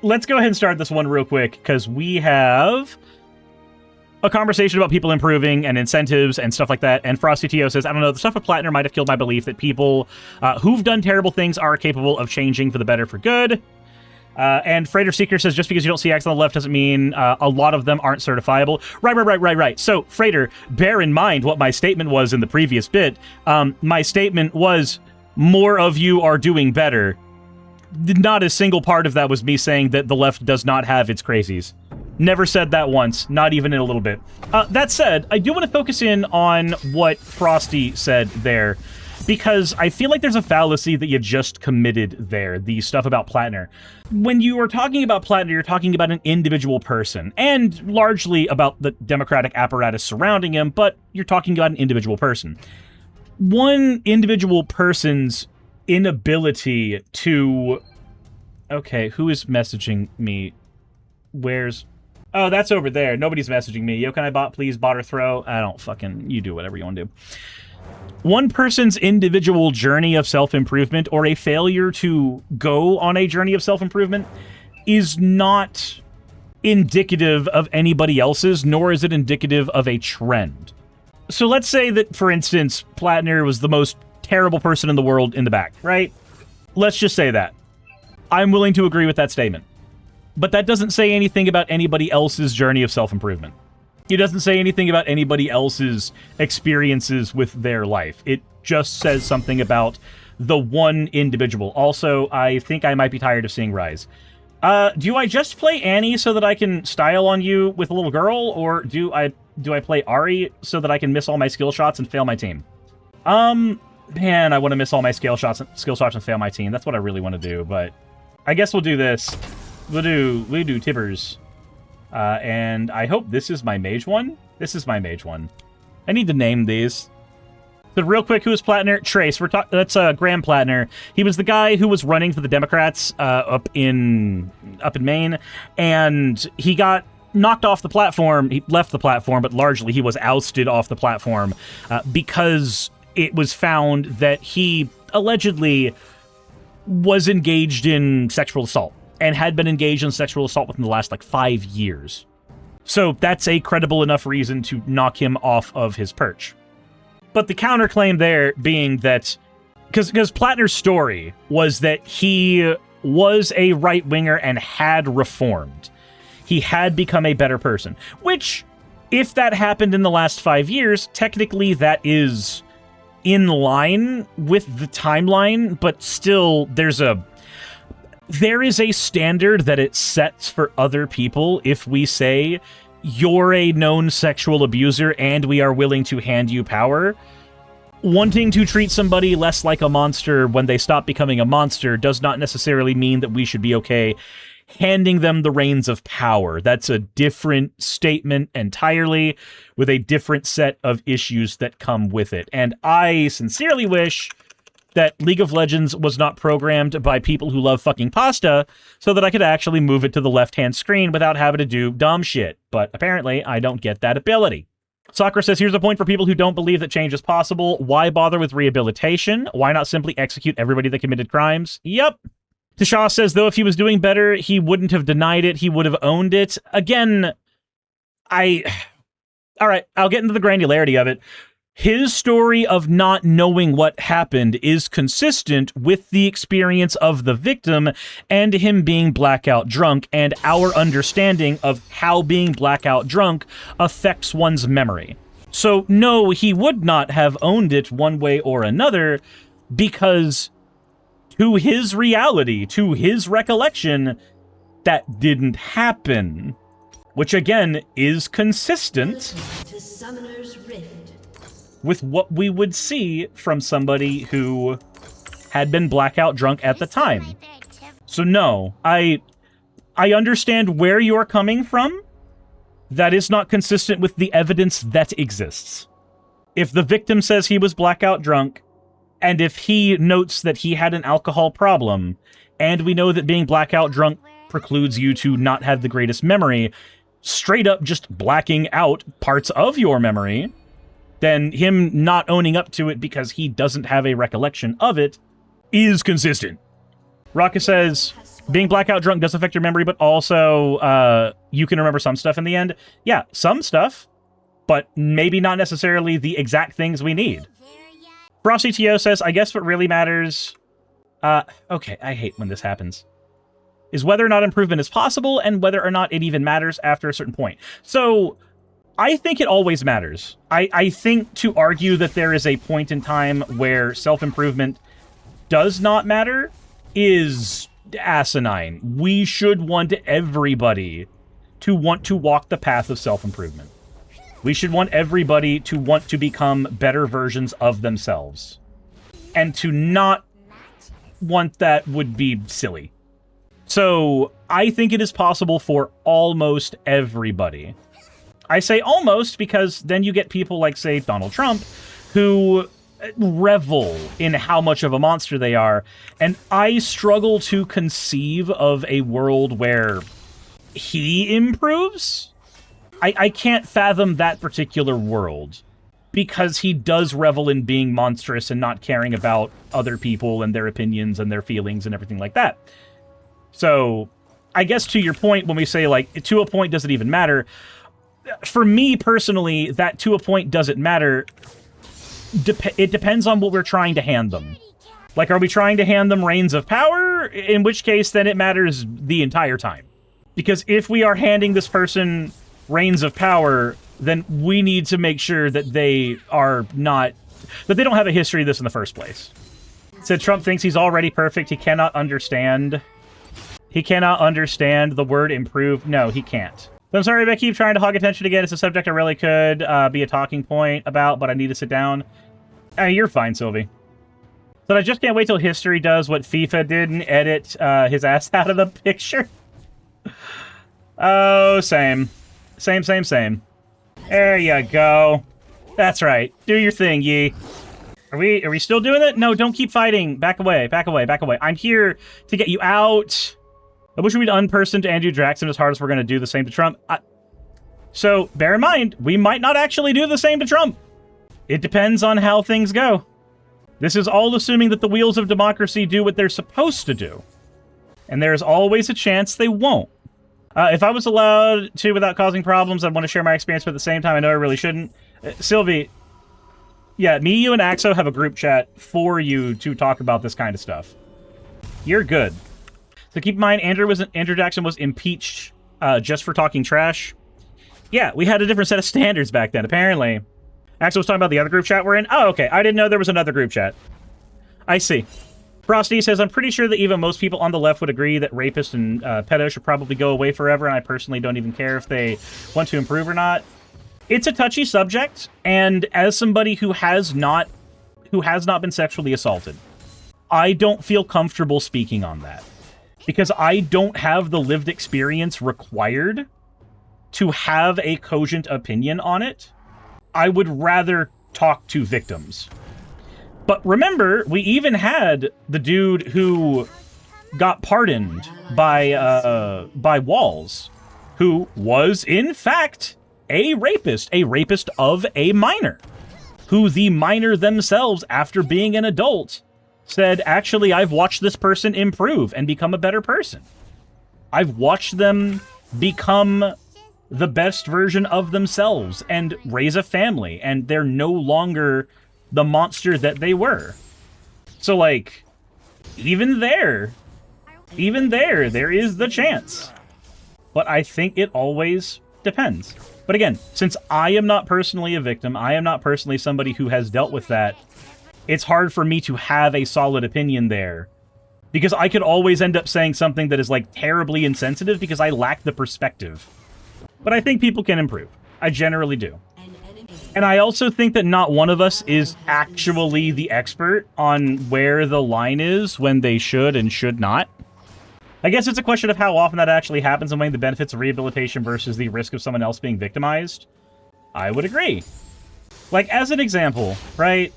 let's go ahead and start this one real quick, because we have a conversation about people improving and incentives and stuff like that. And Frosty T.O. says, I don't know, the stuff with Platner might have killed my belief that people who've done terrible things are capable of changing for the better for good. And Freighter Seeker says, just because you don't see X on the left doesn't mean a lot of them aren't certifiable. Right. So, Freighter, bear in mind what my statement was in the previous bit. My statement was, more of you are doing better. Not a single part of that was me saying that the left does not have its crazies. Never said that once, not even in a little bit. That said, I do want to focus in on what Frosty said there, because I feel like there's a fallacy that you just committed there, the stuff about Platner. When you are talking about Platner, you're talking about an individual person, and largely about the democratic apparatus surrounding him, but you're talking about an individual person. One individual person's inability to... Okay, who is messaging me? Where's... Oh, that's over there. Nobody's messaging me. Yo, can I please bot or throw? I don't fucking... You do whatever you want to do. One person's individual journey of self-improvement, or a failure to go on a journey of self-improvement, is not indicative of anybody else's, nor is it indicative of a trend. So let's say that, for instance, Platner was the most terrible person in the world in the back, right? Let's just say that. I'm willing to agree with that statement. But that doesn't say anything about anybody else's journey of self-improvement. It doesn't say anything about anybody else's experiences with their life. It just says something about the one individual. Also, I think I might be tired of seeing Rise. Do I just play Annie so that I can style on you with a little girl, or do I play Ari so that I can miss all my skill shots and fail my team? Man, I want to miss all my skill shots and fail my team. That's what I really want to do, but I guess we'll do this. We'll do Tibbers. And I hope this is my mage one. This is my mage one. I need to name these. But real quick, who is Platner? Trace. That's Graham Platner. He was the guy who was running for the Democrats up in Maine, and he got knocked off the platform. He left the platform, but largely he was ousted off the platform because it was found that he allegedly was engaged in sexual assault, and had been engaged in sexual assault within the last, 5 years. So that's a credible enough reason to knock him off of his perch. But the counterclaim there being that... Because Platner's story was that he was a right-winger and had reformed. He had become a better person. Which, if that happened in the last 5 years, technically that is in line with the timeline, but still there is a standard that it sets for other people if we say, you're a known sexual abuser and we are willing to hand you power. Wanting to treat somebody less like a monster when they stop becoming a monster does not necessarily mean that we should be okay handing them the reins of power. That's a different statement entirely, with a different set of issues that come with it. And I sincerely wish that League of Legends was not programmed by people who love fucking pasta, so that I could actually move it to the left-hand screen without having to do dumb shit. But apparently, I don't get that ability. Sakura says, here's a point for people who don't believe that change is possible. Why bother with rehabilitation? Why not simply execute everybody that committed crimes? Yep. Tashaw says, though, if he was doing better, he wouldn't have denied it. He would have owned it. Again, all right, I'll get into the granularity of it. His story of not knowing what happened is consistent with the experience of the victim and him being blackout drunk, and our understanding of how being blackout drunk affects one's memory. So no, he would not have owned it one way or another, because to his reality, to his recollection, that didn't happen. Which again is consistent with what we would see from somebody who had been blackout drunk at the time. So no, I understand where you're coming from. That is not consistent with the evidence that exists. If the victim says he was blackout drunk, and if he notes that he had an alcohol problem, and we know that being blackout drunk precludes you to not have the greatest memory, straight up just blacking out parts of your memory, then him not owning up to it because he doesn't have a recollection of it is consistent. Raka says, Being blackout drunk does affect your memory, but also you can remember some stuff in the end. Yeah, some stuff, but maybe not necessarily the exact things we need. Frosty TO says, I guess what really matters... okay, I hate when this happens. Is whether or not improvement is possible and whether or not it even matters after a certain point. So, I think it always matters. I think to argue that there is a point in time where self-improvement does not matter is asinine. We should want everybody to want to walk the path of self-improvement. We should want everybody to want to become better versions of themselves. And to not want that would be silly. So, I think it is possible for almost everybody. I say almost because then you get people like, say, Donald Trump, who revel in how much of a monster they are, and I struggle to conceive of a world where he improves. I can't fathom that particular world, because he does revel in being monstrous and not caring about other people and their opinions and their feelings and everything like that. So, I guess to your point, when we say, like, to a point, does it even matter? For me, personally, that to a point doesn't matter. It depends on what we're trying to hand them. Like, are we trying to hand them reins of power? In which case, then it matters the entire time. Because if we are handing this person reins of power, then we need to make sure that they are not... that they don't have a history of this in the first place. Said Trump thinks he's already perfect. He cannot understand... He cannot understand the word improve. No, he can't. So I'm sorry if I keep trying to hog attention again. It's a subject I really could be a talking point about, but I need to sit down. You're fine, Sylvie. So I just can't wait till history does what FIFA did and edit his ass out of the picture. Oh, same. Same. There you go. That's right. Do your thing, Yi. Are we still doing it? No, don't keep fighting. Back away. I'm here to get you out. I wish we'd unpersoned Andrew Jackson as hard as we're going to do the same to Trump. So, bear in mind, we might not actually do the same to Trump. It depends on how things go. This is all assuming that the wheels of democracy do what they're supposed to do. And there's always a chance they won't. If I was allowed to without causing problems, I'd want to share my experience, but at the same time, I know I really shouldn't. Sylvie, yeah, me, you, and Axo have a group chat for you to talk about this kind of stuff. You're good. So keep in mind, Andrew Jackson was impeached just for talking trash. Yeah, we had a different set of standards back then, apparently. Axel was talking about the other group chat we're in. Oh, okay. I didn't know there was another group chat. I see. Frosty says, I'm pretty sure that even most people on the left would agree that rapists and pedos should probably go away forever, and I personally don't even care if they want to improve or not. It's a touchy subject, and as somebody who has not been sexually assaulted, I don't feel comfortable speaking on that. Because I don't have the lived experience required to have a cogent opinion on it. I would rather talk to victims. But remember, we even had the dude who got pardoned by Walls, who was, in fact, a rapist of a minor, who the minor themselves, after being an adult, said, actually, I've watched this person improve and become a better person. I've watched them become the best version of themselves and raise a family, and they're no longer the monster that they were. So, like, even there is the chance. But I think it always depends. But again, since I am not personally a victim, I am not personally somebody who has dealt with that, it's hard for me to have a solid opinion there. Because I could always end up saying something that is, like, terribly insensitive because I lack the perspective. But I think people can improve. I generally do. And I also think that not one of us is actually the expert on where the line is when they should and should not. I guess it's a question of how often that actually happens and weighing the benefits of rehabilitation versus the risk of someone else being victimized. I would agree. Like, as an example, right?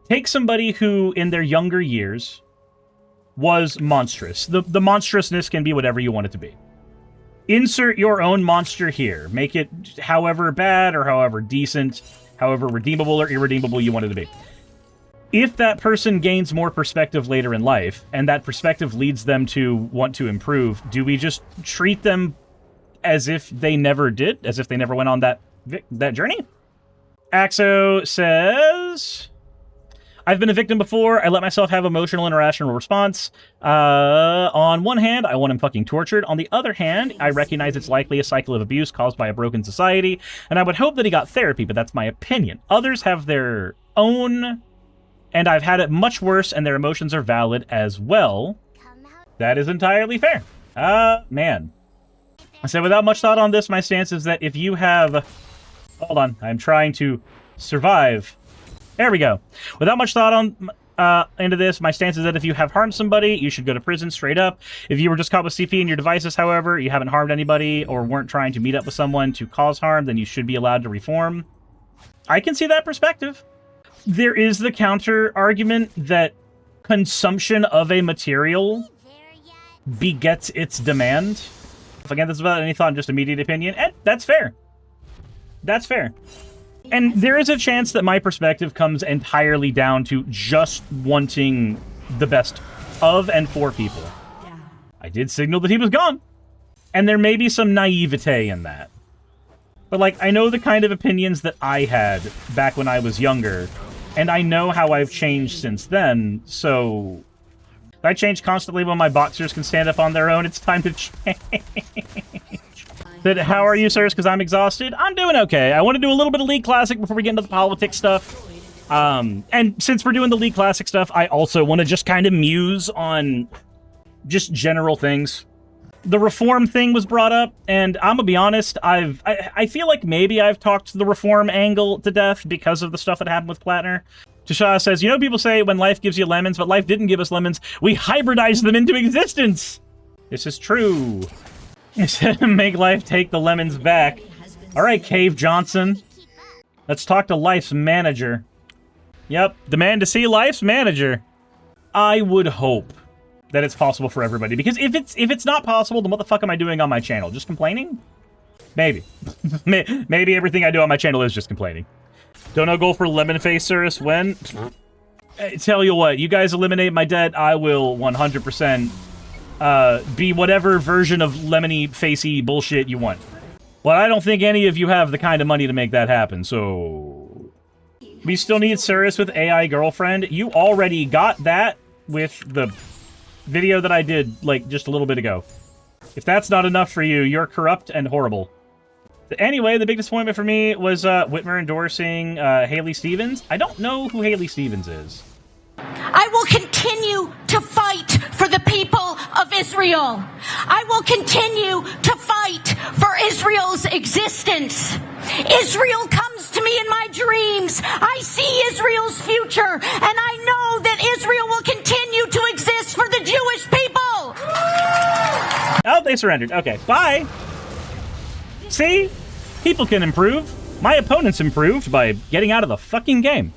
Take somebody who, in their younger years, was monstrous. The monstrousness can be whatever you want it to be. Insert your own monster here. Make it however bad or however decent, however redeemable or irredeemable you want it to be. If that person gains more perspective later in life, and that perspective leads them to want to improve, do we just treat them as if they never did? As if they never went on that journey? Axo says, I've been a victim before. I let myself have emotional and irrational response. On one hand, I want him fucking tortured. On the other hand, I recognize it's likely a cycle of abuse caused by a broken society, and I would hope that he got therapy, but that's my opinion. Others have their own, and I've had it much worse, and their emotions are valid as well. That is entirely fair. Man. So without much thought on this, my stance is that if you have... Hold on, I'm trying to survive. There we go. Without much thought on into this, my stance is that if you have harmed somebody, you should go to prison straight up. If you were just caught with CP in your devices, however, you haven't harmed anybody or weren't trying to meet up with someone to cause harm, then you should be allowed to reform. I can see that perspective. There is the counter argument that consumption of a material begets its demand. Again, this is without any thought, just immediate opinion, and that's fair. That's fair. And there is a chance that my perspective comes entirely down to just wanting the best of and for people. I did signal that he was gone. And there may be some naivete in that. But, like, I know the kind of opinions that I had back when I was younger, and I know how I've changed since then, so... If I change constantly when my boxers can stand up on their own, it's time to change. That, how are you, sirs? Because I'm exhausted. I'm doing okay. I want to do a little bit of League Classic before we get into the politics stuff. And since we're doing the League Classic stuff, I also want to just kind of muse on just general things. The reform thing was brought up, and I'm gonna be honest, I feel like maybe I've talked the reform angle to death because of the stuff that happened with Platner. Tasha says, you know, people say when life gives you lemons, but life didn't give us lemons. We hybridized them into existence. This is true. Make life take the lemons back. All right, Cave Johnson. Let's talk to Life's manager. Yep, demand to see Life's manager. I would hope that it's possible for everybody, because if it's not possible, then what the fuck am I doing on my channel? Just complaining? Maybe. Maybe everything I do on my channel is just complaining. Don't know goal for Lemon Face, Cirrus. When? Tell you what, you guys eliminate my debt, I will 100% be whatever version of lemony facey bullshit you want. But I don't think any of you have the kind of money to make that happen, so... We still need Cirrus with AI girlfriend. You already got that with the video that I did, like, just a little bit ago. If that's not enough for you, you're corrupt and horrible. Anyway, the big disappointment for me was Whitmer endorsing Haley Stevens. I don't know who Haley Stevens is. I will continue to fight for the people of Israel. I will continue to fight for Israel's existence. Israel comes to me in my dreams. I see Israel's future, and I know that Israel will continue to exist for the Jewish people. Oh, they surrendered. Okay, bye. See? People can improve. My opponents improved by getting out of the fucking game.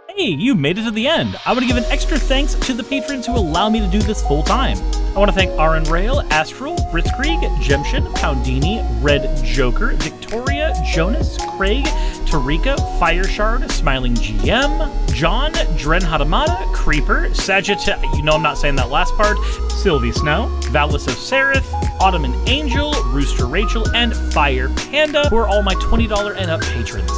Hey, you made it to the end. I want to give an extra thanks to the patrons who allow me to do this full time. I want to thank Aaron Rail, Astral, Britzkrieg, Jemshin, Poundini, Red Joker, Victoria, Jonas, Craig, Tarika, Fireshard, Smiling GM, John, Dren Hadamada, Creeper, Sagitt, you know I'm not saying that last part, Sylvie Snow, Valis of Seraph, Ottoman Angel, Rooster Rachel, and Fire Panda, who are all my $20 and up patrons.